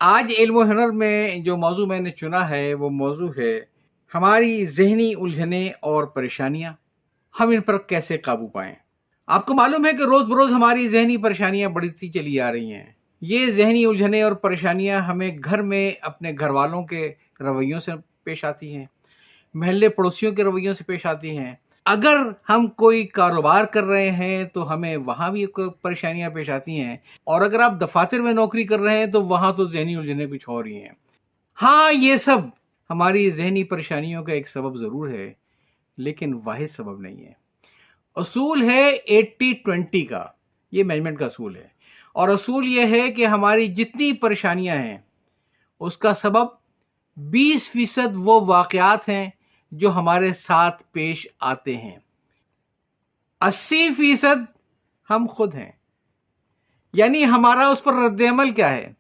آج علم و ہنر میں جو موضوع میں نے چنا ہے وہ موضوع ہے ہماری ذہنی الجھنیں اور پریشانیاں، ہم ان پر کیسے قابو پائیں۔ آپ کو معلوم ہے کہ روز بروز ہماری ذہنی پریشانیاں بڑھتی چلی آ رہی ہیں۔ یہ ذہنی الجھنیں اور پریشانیاں ہمیں گھر میں اپنے گھر والوں کے رویوں سے پیش آتی ہیں، محلے پڑوسیوں کے رویوں سے پیش آتی ہیں۔ اگر ہم کوئی کاروبار کر رہے ہیں تو ہمیں وہاں بھی پریشانیاں پیش آتی ہیں، اور اگر آپ دفاتر میں نوکری کر رہے ہیں تو وہاں تو ذہنی الجھنیں کچھ اور ہی ہیں۔ ہاں، یہ سب ہماری ذہنی پریشانیوں کا ایک سبب ضرور ہے، لیکن واحد سبب نہیں ہے۔ اصول ہے 80-20 کا، یہ مینجمنٹ کا اصول ہے، اور اصول یہ ہے کہ ہماری جتنی پریشانیاں ہیں اس کا سبب 20% وہ واقعات ہیں جو ہمارے ساتھ پیش آتے ہیں، 80% ہم خود ہیں۔ یعنی ہمارا اس پر رد عمل کیا ہے؟